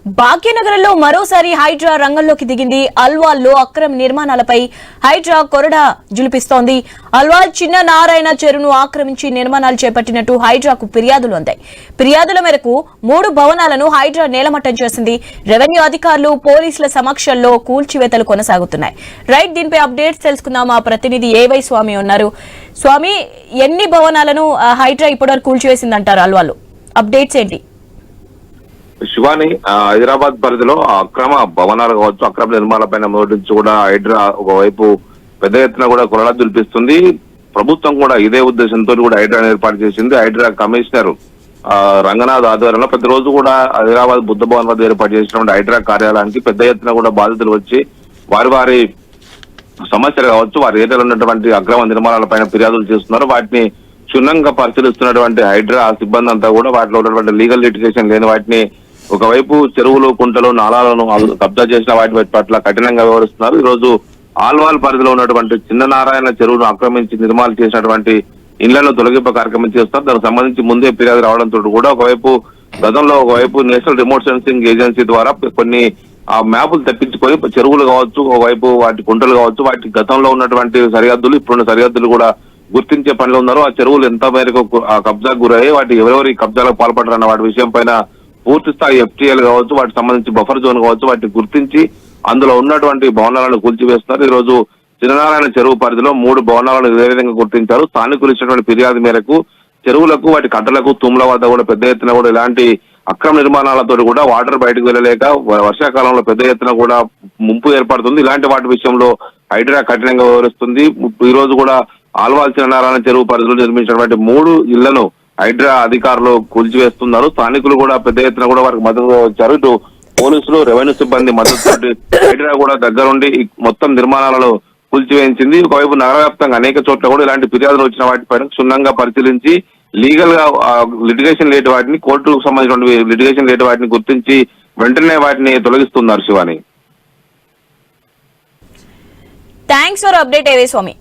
భాగ్యనగరంలో మరోసారి హైడ్రా రంగంలోకి దిగింది. అల్వాల్లో అక్రమ నిర్మాణాలపై హైడ్రా కొరడా జులిపిస్తోంది. అల్వాల్ చిన్న నారాయణ చెరువును ఆక్రమించి నిర్మాణాలు చేపట్టినట్టు హైడ్రాకు ఫిర్యాదులు అందాయి. ఫిర్యాదుల మేరకు 3 భవనాలను హైడ్రా నేలమట్టం చేసింది. రెవెన్యూ అధికారులు పోలీసుల సమక్షంలో కూల్చివేతలు కొనసాగుతున్నాయి. రైట్, దీనిపై అప్డేట్స్ తెలుసుకుందాం. మా ప్రతినిధి ఏవై స్వామి ఉన్నారు. స్వామి, ఎన్ని భవనాలను హైడ్రా ఇప్పటివరకు కూల్చివేసిందంటారు అల్వాల్లో? అప్డేట్స్ ఏంటి? శివాని, హైదరాబాద్ పరిధిలో అక్రమ భవనాలు కావచ్చు, అక్రమ నిర్మాణాలపైన నుంచి కూడా హైడ్రా ఒకవైపు పెద్ద ఎత్తున కూడా కొరడా దులిపిస్తుంది. ప్రభుత్వం కూడా ఇదే ఉద్దేశంతో కూడా హైడ్రాను ఏర్పాటు చేసింది. హైడ్రా కమిషనర్ రంగనాథ్ ఆధ్వర్యంలో ప్రతిరోజు కూడా హైదరాబాద్ బుద్ధ భవన్ వద్ద ఏర్పాటు చేసినటువంటి హైడ్రా కార్యాలయానికి పెద్ద ఎత్తున కూడా బాధితులు వచ్చి వారి సమస్యలు కావచ్చు, వారి ఏరియాలో ఉన్నటువంటి అక్రమ నిర్మాణాలపైన ఫిర్యాదులు చేస్తున్నారు. వాటిని క్షుణ్ణంగా పరిశీలిస్తున్నటువంటి హైడ్రా సిబ్బంది అంతా కూడా వాటిలో ఉన్నటువంటి లీగల్ లిటిగేషన్ లేని వాటిని, ఒకవైపు చెరువులు, కుంటలు, నాలాలను కబ్జా చేసిన వాటి పట్ల కఠినంగా వ్యవహరిస్తున్నారు. ఈ రోజు ఆల్వాల్ పరిధిలో ఉన్నటువంటి చిన్న నారాయణ చెరువును ఆక్రమించి నిర్మాణాలు చేసినటువంటి ఇళ్లను తొలగింపు కార్యక్రమం చేస్తారు. దానికి సంబంధించి ముందే ఫిర్యాదు రావడంతో కూడా గతంలో నేషనల్ రిమోట్ సెన్సింగ్ ఏజెన్సీ ద్వారా కొన్ని మ్యాపులు తెప్పించుకొని చెరువులు కావచ్చు, ఒకవైపు వాటి కుంటలు కావచ్చు, వాటి గతంలో ఉన్నటువంటి సరిహద్దులు, ఇప్పుడున్న సరిహద్దులు కూడా గుర్తించే పనిలో ఉన్నారు. ఆ చెరువులు ఎంత మేరకు కబ్జాకు గురయ్యాయి, వాటి ఎవరెవరి కబ్జాలకు పాల్పడరన్న వాటి విషయం పైన పూర్తి స్థాయి ఎఫ్టీఎల్ కావచ్చు, వాటికి సంబంధించి బఫర్ జోన్ కావచ్చు, వాటిని గుర్తించి అందులో ఉన్నటువంటి భవనాలను కూల్చివేస్తున్నారు. ఈ రోజు చిన్ననారాయణ చెరువు పరిధిలో 3 భవనాలను ఇదే విధంగా గుర్తించారు. స్థానికులు ఇచ్చినటువంటి ఫిర్యాదు మేరకు చెరువులకు, వాటి కట్టలకు, తుమ్ల వద్ద కూడా పెద్ద ఎత్తున కూడా ఇలాంటి అక్రమ నిర్మాణాలతో కూడా వాటర్ బయటకు వెళ్ళలేక వర్షాకాలంలో పెద్ద ఎత్తున కూడా ముంపు ఏర్పడుతుంది. ఇలాంటి వాటి విషయంలో హైడ్రా కఠినంగా వ్యవహరిస్తుంది. ఈ రోజు కూడా ఆల్వాల్ చిన్ననారాయణ చెరువు పరిధిలో నిర్మించినటువంటి 3 ఇళ్లను హైడ్రా అధికారులు కూల్చివేస్తున్నారు. స్థానికులు కూడా పెద్ద ఎత్తున కూడా వారికి మద్దతుగా వచ్చారు. ఇటు పోలీసులు, రెవెన్యూ సిబ్బంది మద్దతు హైడ్రా కూడా దగ్గరుండి మొత్తం నిర్మాణాలను కూల్చివేయించింది. ఒకవైపు నగర వ్యాప్తంగా అనేక చోట్ల కూడా ఇలాంటి ఫిర్యాదులు వచ్చిన వాటిపైన క్షుణ్ణంగా పరిశీలించి లీగల్ గా లిటిగేషన్ లేని వాటిని, కోర్టుకు సంబంధించిన లిటిగేషన్ లేని వాటిని గుర్తించి వెంటనే వాటిని తొలగిస్తున్నారు. శివాని, థ్యాంక్స్ ఫర్ అప్డేట్ ఏవే స్వామి.